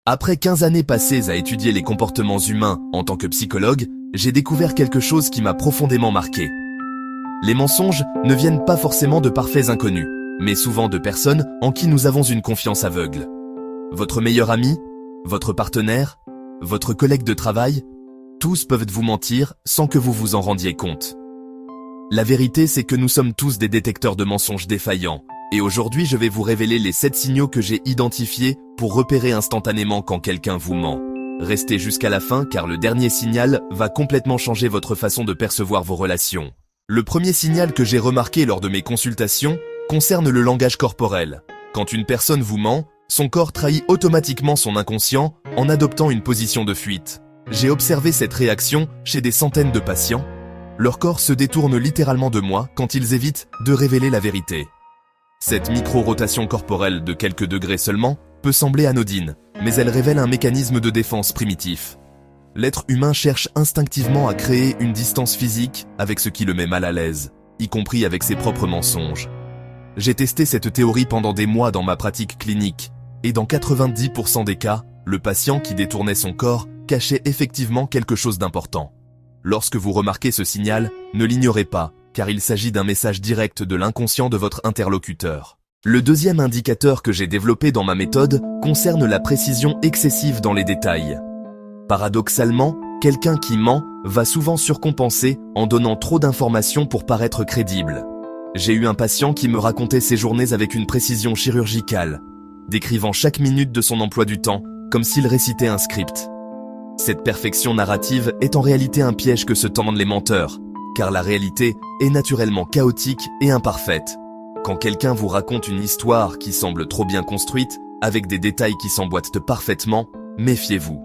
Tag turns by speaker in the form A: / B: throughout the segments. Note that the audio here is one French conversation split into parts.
A: Après 15 années passées à étudier les comportements humains en tant que psychologue, j'ai découvert quelque chose qui m'a profondément marqué. Les mensonges ne viennent pas forcément de parfaits inconnus, mais souvent de personnes en qui nous avons une confiance aveugle. Votre meilleur ami, votre partenaire, votre collègue de travail, tous peuvent vous mentir sans que vous vous en rendiez compte. La vérité, c'est que nous sommes tous des détecteurs de mensonges défaillants. Et aujourd'hui, je vais vous révéler les 7 signaux que j'ai identifiés pour repérer instantanément quand quelqu'un vous ment. Restez jusqu'à la fin car le dernier signal va complètement changer votre façon de percevoir vos relations. Le premier signal que j'ai remarqué lors de mes consultations concerne le langage corporel. Quand une personne vous ment, son corps trahit automatiquement son inconscient en adoptant une position de fuite. J'ai observé cette réaction chez des centaines de patients. Leur corps se détourne littéralement de moi quand ils évitent de révéler la vérité. Cette micro-rotation corporelle de quelques degrés seulement peut sembler anodine, mais elle révèle un mécanisme de défense primitif. L'être humain cherche instinctivement à créer une distance physique avec ce qui le met mal à l'aise, y compris avec ses propres mensonges. J'ai testé cette théorie pendant des mois dans ma pratique clinique, et dans 90% des cas, le patient qui détournait son corps cachait effectivement quelque chose d'important. Lorsque vous remarquez ce signal, ne l'ignorez pas, car il s'agit d'un message direct de l'inconscient de votre interlocuteur. Le deuxième indicateur que j'ai développé dans ma méthode concerne la précision excessive dans les détails. Paradoxalement, quelqu'un qui ment va souvent surcompenser en donnant trop d'informations pour paraître crédible. J'ai eu un patient qui me racontait ses journées avec une précision chirurgicale, décrivant chaque minute de son emploi du temps comme s'il récitait un script. Cette perfection narrative est en réalité un piège que se tendent les menteurs, car la réalité est naturellement chaotique et imparfaite. Quand quelqu'un vous raconte une histoire qui semble trop bien construite, avec des détails qui s'emboîtent parfaitement, méfiez-vous.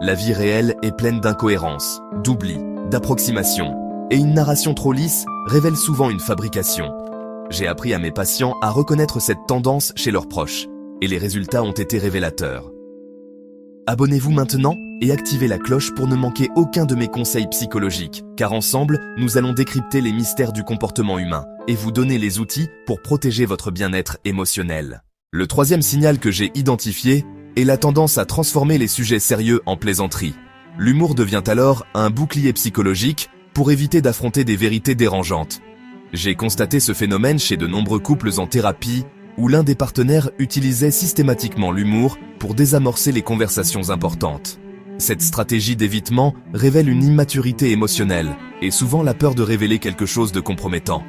A: La vie réelle est pleine d'incohérences, d'oublis, d'approximations, et une narration trop lisse révèle souvent une fabrication. J'ai appris à mes patients à reconnaître cette tendance chez leurs proches, et les résultats ont été révélateurs. Abonnez-vous maintenant et activez la cloche pour ne manquer aucun de mes conseils psychologiques, car ensemble, nous allons décrypter les mystères du comportement humain et vous donner les outils pour protéger votre bien-être émotionnel. Le troisième signal que j'ai identifié est la tendance à transformer les sujets sérieux en plaisanterie. L'humour devient alors un bouclier psychologique pour éviter d'affronter des vérités dérangeantes. J'ai constaté ce phénomène chez de nombreux couples en thérapie, où l'un des partenaires utilisait systématiquement l'humour pour désamorcer les conversations importantes. Cette stratégie d'évitement révèle une immaturité émotionnelle et souvent la peur de révéler quelque chose de compromettant.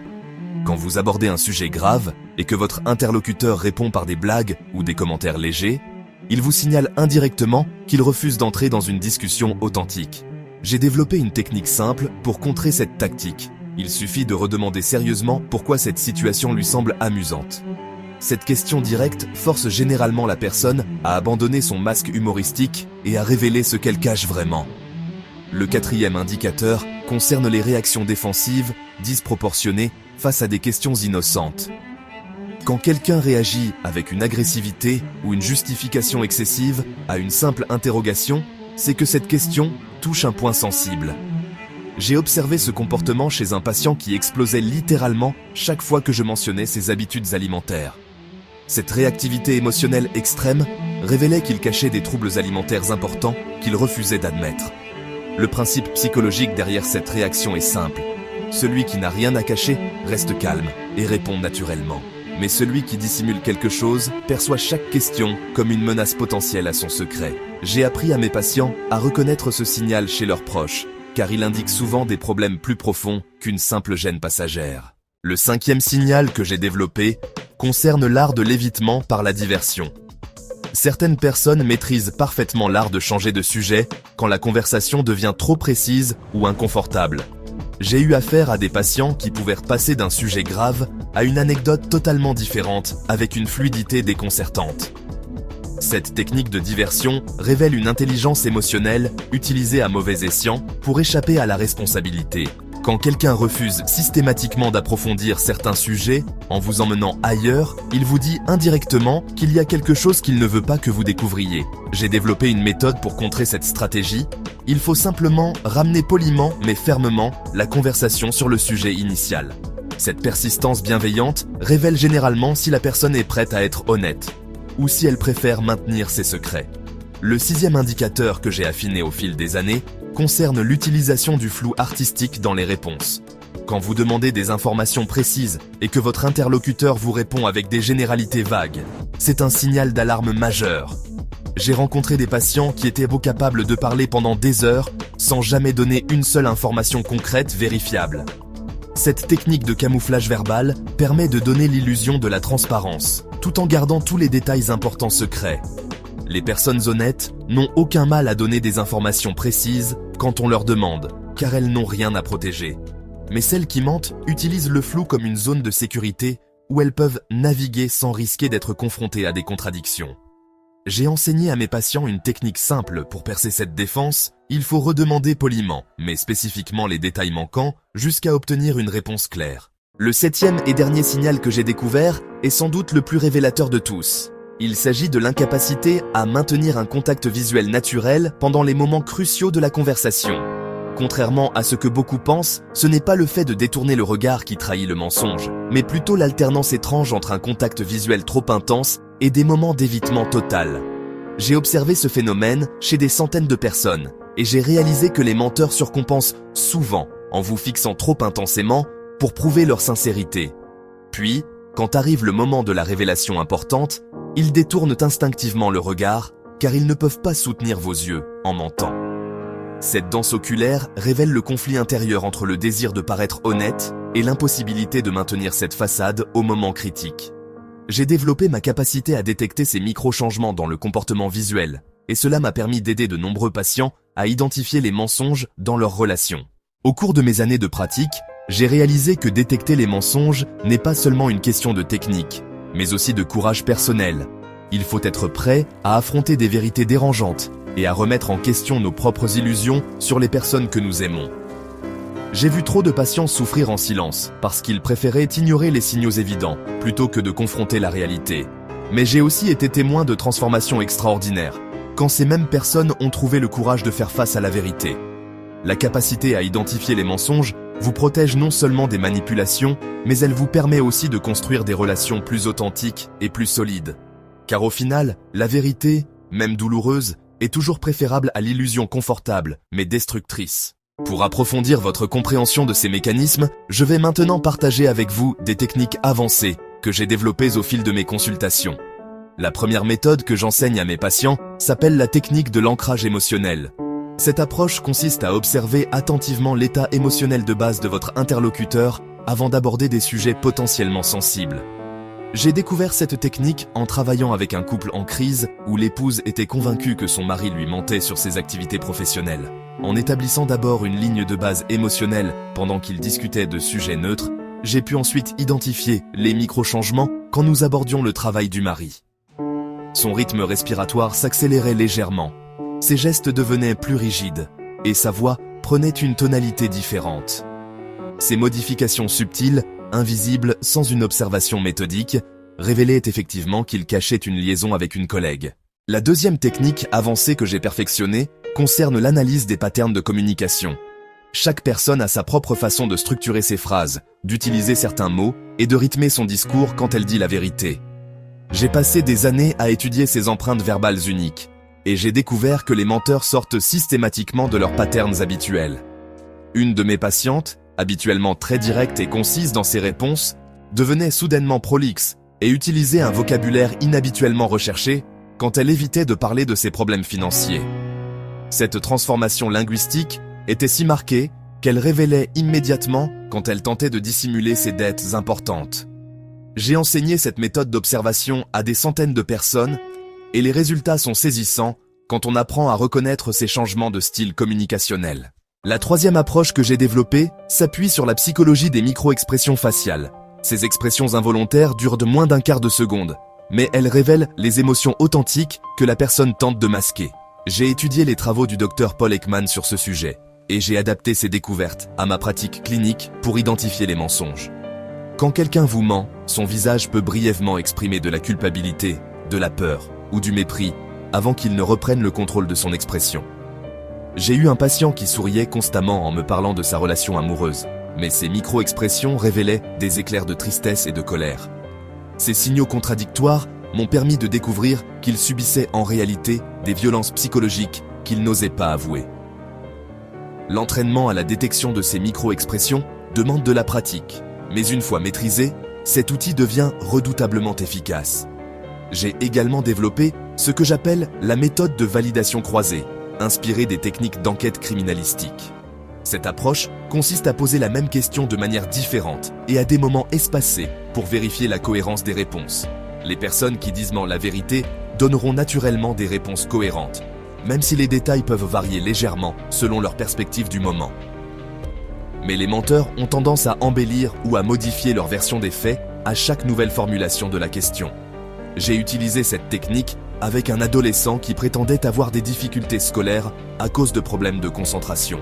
A: Quand vous abordez un sujet grave et que votre interlocuteur répond par des blagues ou des commentaires légers, il vous signale indirectement qu'il refuse d'entrer dans une discussion authentique. J'ai développé une technique simple pour contrer cette tactique. Il suffit de redemander sérieusement pourquoi cette situation lui semble amusante. Cette question directe force généralement la personne à abandonner son masque humoristique et à révéler ce qu'elle cache vraiment. Le quatrième indicateur concerne les réactions défensives, disproportionnées face à des questions innocentes. Quand quelqu'un réagit avec une agressivité ou une justification excessive à une simple interrogation, c'est que cette question touche un point sensible. J'ai observé ce comportement chez un patient qui explosait littéralement chaque fois que je mentionnais ses habitudes alimentaires. Cette réactivité émotionnelle extrême révélait qu'il cachait des troubles alimentaires importants qu'il refusait d'admettre. Le principe psychologique derrière cette réaction est simple. Celui qui n'a rien à cacher reste calme et répond naturellement. Mais celui qui dissimule quelque chose perçoit chaque question comme une menace potentielle à son secret. J'ai appris à mes patients à reconnaître ce signal chez leurs proches, car il indique souvent des problèmes plus profonds qu'une simple gêne passagère. Le cinquième signal que j'ai développé concerne l'art de l'évitement par la diversion. Certaines personnes maîtrisent parfaitement l'art de changer de sujet quand la conversation devient trop précise ou inconfortable. J'ai eu affaire à des patients qui pouvaient passer d'un sujet grave à une anecdote totalement différente avec une fluidité déconcertante. Cette technique de diversion révèle une intelligence émotionnelle utilisée à mauvais escient pour échapper à la responsabilité. Quand quelqu'un refuse systématiquement d'approfondir certains sujets en vous emmenant ailleurs, il vous dit indirectement qu'il y a quelque chose qu'il ne veut pas que vous découvriez. J'ai développé une méthode pour contrer cette stratégie. Il faut simplement ramener poliment mais fermement la conversation sur le sujet initial. Cette persistance bienveillante révèle généralement si la personne est prête à être honnête ou si elle préfère maintenir ses secrets. Le sixième indicateur que j'ai affiné au fil des années concerne l'utilisation du flou artistique dans les réponses. Quand vous demandez des informations précises et que votre interlocuteur vous répond avec des généralités vagues, c'est un signal d'alarme majeur. J'ai rencontré des patients qui étaient capables de parler pendant des heures sans jamais donner une seule information concrète vérifiable. Cette technique de camouflage verbal permet de donner l'illusion de la transparence, tout en gardant tous les détails importants secrets. Les personnes honnêtes n'ont aucun mal à donner des informations précises quand on leur demande, car elles n'ont rien à protéger. Mais celles qui mentent utilisent le flou comme une zone de sécurité où elles peuvent naviguer sans risquer d'être confrontées à des contradictions. J'ai enseigné à mes patients une technique simple pour percer cette défense. Il faut redemander poliment, mais spécifiquement les détails manquants, jusqu'à obtenir une réponse claire. Le septième et dernier signal que j'ai découvert est sans doute le plus révélateur de tous. Il s'agit de l'incapacité à maintenir un contact visuel naturel pendant les moments cruciaux de la conversation. Contrairement à ce que beaucoup pensent, ce n'est pas le fait de détourner le regard qui trahit le mensonge, mais plutôt l'alternance étrange entre un contact visuel trop intense et des moments d'évitement total. J'ai observé ce phénomène chez des centaines de personnes, et j'ai réalisé que les menteurs surcompensent souvent en vous fixant trop intensément pour prouver leur sincérité. Puis, quand arrive le moment de la révélation importante, ils détournent instinctivement le regard, car ils ne peuvent pas soutenir vos yeux en mentant. Cette danse oculaire révèle le conflit intérieur entre le désir de paraître honnête et l'impossibilité de maintenir cette façade au moment critique. J'ai développé ma capacité à détecter ces micro-changements dans le comportement visuel, et cela m'a permis d'aider de nombreux patients à identifier les mensonges dans leurs relations. Au cours de mes années de pratique, j'ai réalisé que détecter les mensonges n'est pas seulement une question de technique, mais aussi de courage personnel. Il faut être prêt à affronter des vérités dérangeantes et à remettre en question nos propres illusions sur les personnes que nous aimons. J'ai vu trop de patients souffrir en silence parce qu'ils préféraient ignorer les signaux évidents plutôt que de confronter la réalité. Mais j'ai aussi été témoin de transformations extraordinaires quand ces mêmes personnes ont trouvé le courage de faire face à la vérité. La capacité à identifier les mensonges vous protège non seulement des manipulations, mais elle vous permet aussi de construire des relations plus authentiques et plus solides. Car au final, la vérité, même douloureuse, est toujours préférable à l'illusion confortable, mais destructrice. Pour approfondir votre compréhension de ces mécanismes, je vais maintenant partager avec vous des techniques avancées que j'ai développées au fil de mes consultations. La première méthode que j'enseigne à mes patients s'appelle la technique de l'ancrage émotionnel. Cette approche consiste à observer attentivement l'état émotionnel de base de votre interlocuteur avant d'aborder des sujets potentiellement sensibles. J'ai découvert cette technique en travaillant avec un couple en crise où l'épouse était convaincue que son mari lui mentait sur ses activités professionnelles. En établissant d'abord une ligne de base émotionnelle pendant qu'ils discutaient de sujets neutres, j'ai pu ensuite identifier les micro-changements quand nous abordions le travail du mari. Son rythme respiratoire s'accélérait légèrement, ses gestes devenaient plus rigides et sa voix prenait une tonalité différente. Ces modifications subtiles, invisibles sans une observation méthodique, révélaient effectivement qu'il cachait une liaison avec une collègue. La deuxième technique avancée que j'ai perfectionnée concerne l'analyse des patterns de communication. Chaque personne a sa propre façon de structurer ses phrases, d'utiliser certains mots et de rythmer son discours quand elle dit la vérité. J'ai passé des années à étudier ces empreintes verbales uniques, et j'ai découvert que les menteurs sortent systématiquement de leurs patterns habituels. Une de mes patientes, habituellement très directe et concise dans ses réponses, devenait soudainement prolixe et utilisait un vocabulaire inhabituellement recherché quand elle évitait de parler de ses problèmes financiers. Cette transformation linguistique était si marquée qu'elle révélait immédiatement quand elle tentait de dissimuler ses dettes importantes. J'ai enseigné cette méthode d'observation à des centaines de personnes et les résultats sont saisissants quand on apprend à reconnaître ces changements de style communicationnel. La troisième approche que j'ai développée s'appuie sur la psychologie des micro-expressions faciales. Ces expressions involontaires durent de moins d'un quart de seconde, mais elles révèlent les émotions authentiques que la personne tente de masquer. J'ai étudié les travaux du Dr Paul Ekman sur ce sujet, et j'ai adapté ces découvertes à ma pratique clinique pour identifier les mensonges. Quand quelqu'un vous ment, son visage peut brièvement exprimer de la culpabilité, de la peur ou du mépris avant qu'il ne reprenne le contrôle de son expression. J'ai eu un patient qui souriait constamment en me parlant de sa relation amoureuse, mais ses micro-expressions révélaient des éclairs de tristesse et de colère. Ces signaux contradictoires m'ont permis de découvrir qu'ils subissaient en réalité des violences psychologiques qu'ils n'osaient pas avouer. L'entraînement à la détection de ces micro-expressions demande de la pratique, mais une fois maîtrisé, cet outil devient redoutablement efficace. J'ai également développé ce que j'appelle la méthode de validation croisée, inspirée des techniques d'enquête criminalistique. Cette approche consiste à poser la même question de manière différente et à des moments espacés pour vérifier la cohérence des réponses. Les personnes qui disent la vérité donneront naturellement des réponses cohérentes, même si les détails peuvent varier légèrement selon leur perspective du moment. Mais les menteurs ont tendance à embellir ou à modifier leur version des faits à chaque nouvelle formulation de la question. J'ai utilisé cette technique avec un adolescent qui prétendait avoir des difficultés scolaires à cause de problèmes de concentration.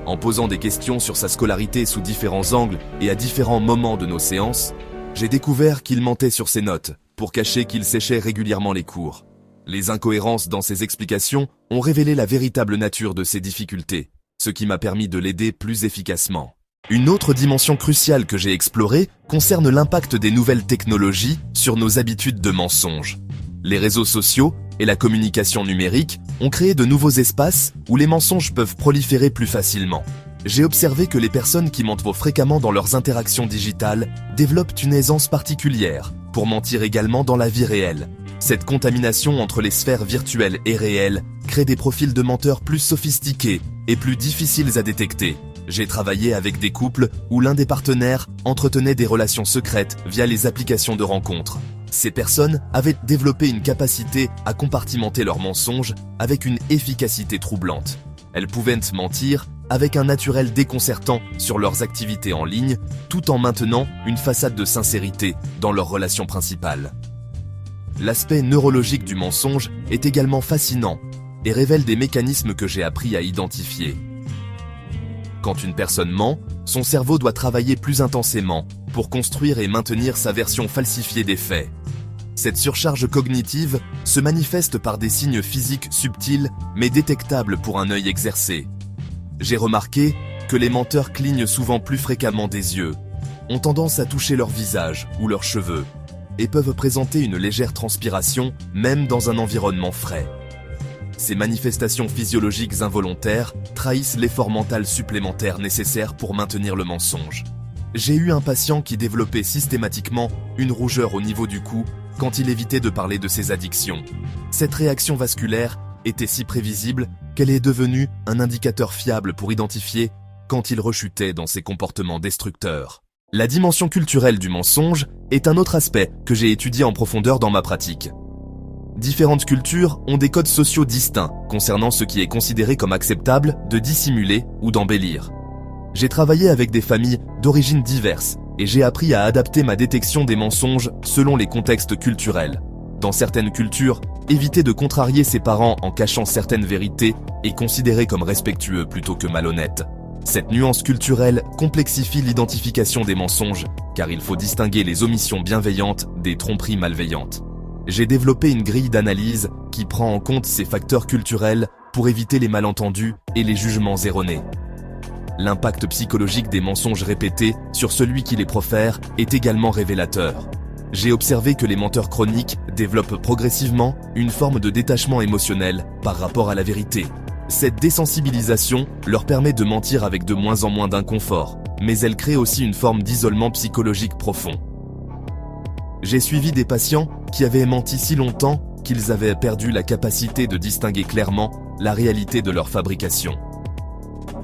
A: En posant des questions sur sa scolarité sous différents angles et à différents moments de nos séances, j'ai découvert qu'il mentait sur ses notes pour cacher qu'il séchait régulièrement les cours. Les incohérences dans ses explications ont révélé la véritable nature de ses difficultés, ce qui m'a permis de l'aider plus efficacement. Une autre dimension cruciale que j'ai explorée concerne l'impact des nouvelles technologies sur nos habitudes de mensonge. Les réseaux sociaux et la communication numérique ont créé de nouveaux espaces où les mensonges peuvent proliférer plus facilement. J'ai observé que les personnes qui mentent fréquemment dans leurs interactions digitales développent une aisance particulière pour mentir également dans la vie réelle. Cette contamination entre les sphères virtuelles et réelles crée des profils de menteurs plus sophistiqués et plus difficiles à détecter. J'ai travaillé avec des couples où l'un des partenaires entretenait des relations secrètes via les applications de rencontres. Ces personnes avaient développé une capacité à compartimenter leurs mensonges avec une efficacité troublante. Elles pouvaient mentir avec un naturel déconcertant sur leurs activités en ligne, tout en maintenant une façade de sincérité dans leurs relations principales. L'aspect neurologique du mensonge est également fascinant et révèle des mécanismes que j'ai appris à identifier. Quand une personne ment, son cerveau doit travailler plus intensément pour construire et maintenir sa version falsifiée des faits. Cette surcharge cognitive se manifeste par des signes physiques subtils mais détectables pour un œil exercé. J'ai remarqué que les menteurs clignent souvent plus fréquemment des yeux, ont tendance à toucher leur visage ou leurs cheveux, et peuvent présenter une légère transpiration même dans un environnement frais. Ces manifestations physiologiques involontaires trahissent l'effort mental supplémentaire nécessaire pour maintenir le mensonge. J'ai eu un patient qui développait systématiquement une rougeur au niveau du cou quand il évitait de parler de ses addictions. Cette réaction vasculaire était si prévisible qu'elle est devenue un indicateur fiable pour identifier quand il rechutait dans ses comportements destructeurs. La dimension culturelle du mensonge est un autre aspect que j'ai étudié en profondeur dans ma pratique. Différentes cultures ont des codes sociaux distincts concernant ce qui est considéré comme acceptable de dissimuler ou d'embellir. J'ai travaillé avec des familles d'origines diverses et j'ai appris à adapter ma détection des mensonges selon les contextes culturels. Dans certaines cultures, éviter de contrarier ses parents en cachant certaines vérités est considéré comme respectueux plutôt que malhonnête. Cette nuance culturelle complexifie l'identification des mensonges, car il faut distinguer les omissions bienveillantes des tromperies malveillantes. J'ai développé une grille d'analyse qui prend en compte ces facteurs culturels pour éviter les malentendus et les jugements erronés. L'impact psychologique des mensonges répétés sur celui qui les profère est également révélateur. J'ai observé que les menteurs chroniques développent progressivement une forme de détachement émotionnel par rapport à la vérité. Cette désensibilisation leur permet de mentir avec de moins en moins d'inconfort, mais elle crée aussi une forme d'isolement psychologique profond. J'ai suivi des patients qui avaient menti si longtemps qu'ils avaient perdu la capacité de distinguer clairement la réalité de leur fabrication.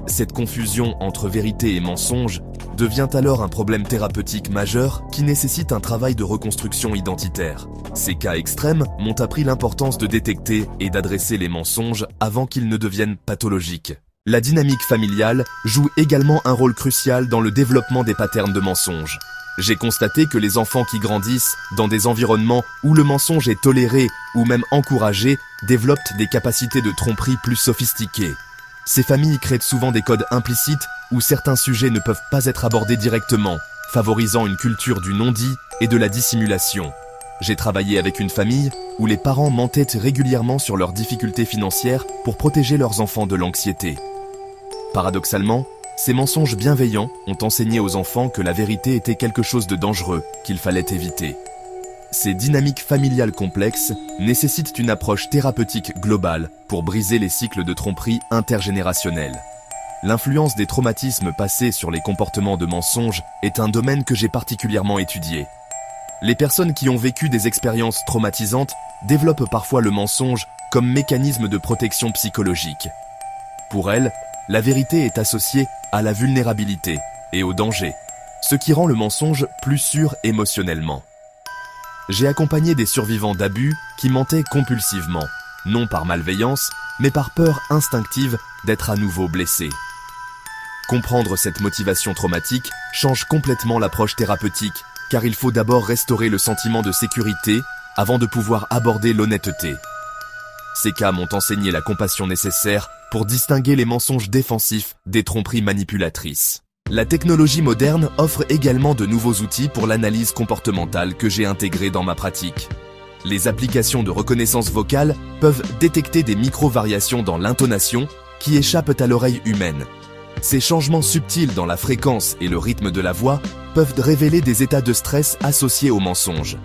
A: Cette confusion entre vérité et mensonge devient alors un problème thérapeutique majeur qui nécessite un travail de reconstruction identitaire. Ces cas extrêmes m'ont appris l'importance de détecter et d'adresser les mensonges avant qu'ils ne deviennent pathologiques. La dynamique familiale joue également un rôle crucial dans le développement des patterns de mensonges. J'ai constaté que les enfants qui grandissent dans des environnements où le mensonge est toléré ou même encouragé développent des capacités de tromperie plus sophistiquées. Ces familles créent souvent des codes implicites où certains sujets ne peuvent pas être abordés directement, favorisant une culture du non-dit et de la dissimulation. J'ai travaillé avec une famille où les parents mentaient régulièrement sur leurs difficultés financières pour protéger leurs enfants de l'anxiété. Paradoxalement, ces mensonges bienveillants ont enseigné aux enfants que la vérité était quelque chose de dangereux qu'il fallait éviter. Ces dynamiques familiales complexes nécessitent une approche thérapeutique globale pour briser les cycles de tromperie intergénérationnels. L'influence des traumatismes passés sur les comportements de mensonges est un domaine que j'ai particulièrement étudié. Les personnes qui ont vécu des expériences traumatisantes développent parfois le mensonge comme mécanisme de protection psychologique. Pour elles, la vérité est associée à la vulnérabilité et au danger, ce qui rend le mensonge plus sûr émotionnellement. J'ai accompagné des survivants d'abus qui mentaient compulsivement, non par malveillance, mais par peur instinctive d'être à nouveau blessés. Comprendre cette motivation traumatique change complètement l'approche thérapeutique, car il faut d'abord restaurer le sentiment de sécurité avant de pouvoir aborder l'honnêteté. Ces cas m'ont enseigné la compassion nécessaire pour distinguer les mensonges défensifs des tromperies manipulatrices. La technologie moderne offre également de nouveaux outils pour l'analyse comportementale que j'ai intégrés dans ma pratique. Les applications de reconnaissance vocale peuvent détecter des micro-variations dans l'intonation qui échappent à l'oreille humaine. Ces changements subtils dans la fréquence et le rythme de la voix peuvent révéler des états de stress associés aux mensonges.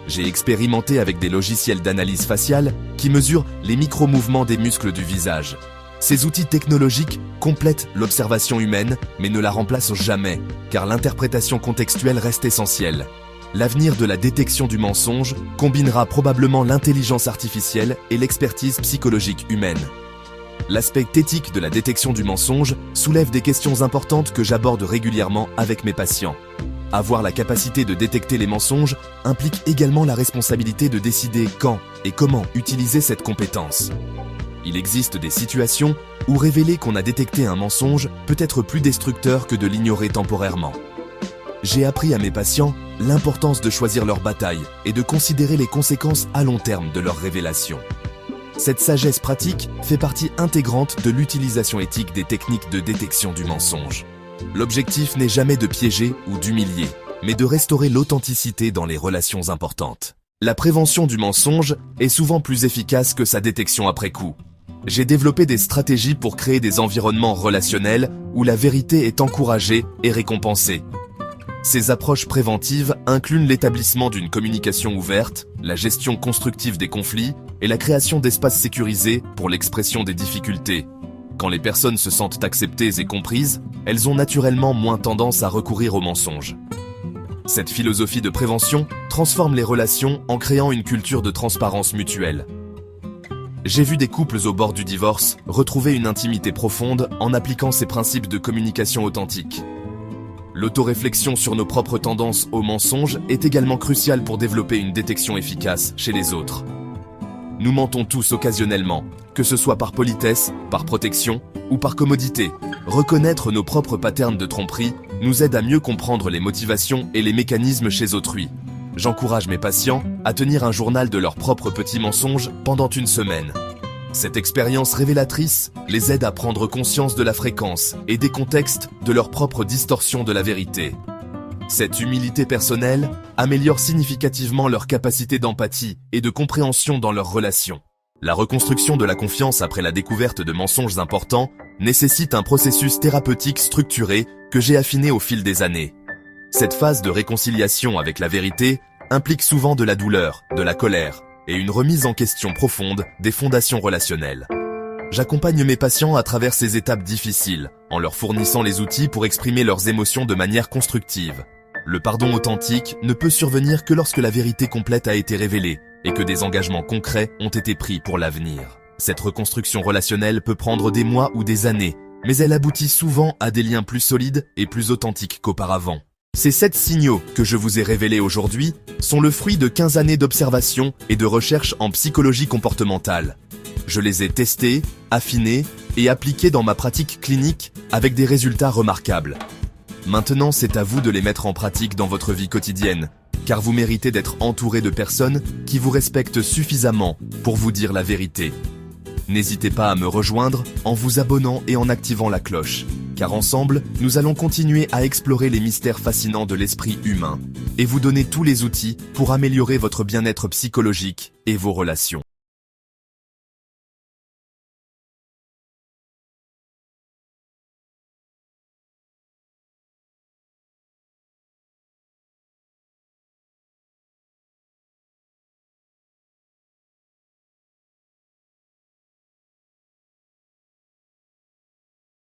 A: J'ai expérimenté avec des logiciels d'analyse faciale qui mesurent les micro-mouvements des muscles du visage. Ces outils technologiques complètent l'observation humaine, mais ne la remplacent jamais, car l'interprétation contextuelle reste essentielle. L'avenir de la détection du mensonge combinera probablement l'intelligence artificielle et l'expertise psychologique humaine. L'aspect éthique de la détection du mensonge soulève des questions importantes que j'aborde régulièrement avec mes patients. Avoir la capacité de détecter les mensonges implique également la responsabilité de décider quand et comment utiliser cette compétence. Il existe des situations où révéler qu'on a détecté un mensonge peut être plus destructeur que de l'ignorer temporairement. J'ai appris à mes patients l'importance de choisir leur bataille et de considérer les conséquences à long terme de leur révélation. Cette sagesse pratique fait partie intégrante de l'utilisation éthique des techniques de détection du mensonge. L'objectif n'est jamais de piéger ou d'humilier, mais de restaurer l'authenticité dans les relations importantes. La prévention du mensonge est souvent plus efficace que sa détection après coup. J'ai développé des stratégies pour créer des environnements relationnels où la vérité est encouragée et récompensée. Ces approches préventives incluent l'établissement d'une communication ouverte, la gestion constructive des conflits et la création d'espaces sécurisés pour l'expression des difficultés. Quand les personnes se sentent acceptées et comprises, elles ont naturellement moins tendance à recourir aux mensonges. Cette philosophie de prévention transforme les relations en créant une culture de transparence mutuelle. J'ai vu des couples au bord du divorce retrouver une intimité profonde en appliquant ces principes de communication authentique. L'autoréflexion sur nos propres tendances aux mensonges est également cruciale pour développer une détection efficace chez les autres. Nous mentons tous occasionnellement, que ce soit par politesse, par protection ou par commodité. Reconnaître nos propres patterns de tromperie nous aide à mieux comprendre les motivations et les mécanismes chez autrui. J'encourage mes patients à tenir un journal de leurs propres petits mensonges pendant une semaine. Cette expérience révélatrice les aide à prendre conscience de la fréquence et des contextes de leur propre distorsion de la vérité. Cette humilité personnelle améliore significativement leur capacité d'empathie et de compréhension dans leurs relations. La reconstruction de la confiance après la découverte de mensonges importants nécessite un processus thérapeutique structuré que j'ai affiné au fil des années. Cette phase de réconciliation avec la vérité implique souvent de la douleur, de la colère et une remise en question profonde des fondations relationnelles. J'accompagne mes patients à travers ces étapes difficiles, en leur fournissant les outils pour exprimer leurs émotions de manière constructive. Le pardon authentique ne peut survenir que lorsque la vérité complète a été révélée et que des engagements concrets ont été pris pour l'avenir. Cette reconstruction relationnelle peut prendre des mois ou des années, mais elle aboutit souvent à des liens plus solides et plus authentiques qu'auparavant. Ces 7 signaux que je vous ai révélés aujourd'hui sont le fruit de 15 années d'observation et de recherche en psychologie comportementale. Je les ai testés, affinés et appliqués dans ma pratique clinique avec des résultats remarquables. Maintenant, c'est à vous de les mettre en pratique dans votre vie quotidienne, car vous méritez d'être entouré de personnes qui vous respectent suffisamment pour vous dire la vérité. N'hésitez pas à me rejoindre en vous abonnant et en activant la cloche, car ensemble, nous allons continuer à explorer les mystères fascinants de l'esprit humain et vous donner tous les outils pour améliorer votre bien-être psychologique et vos relations.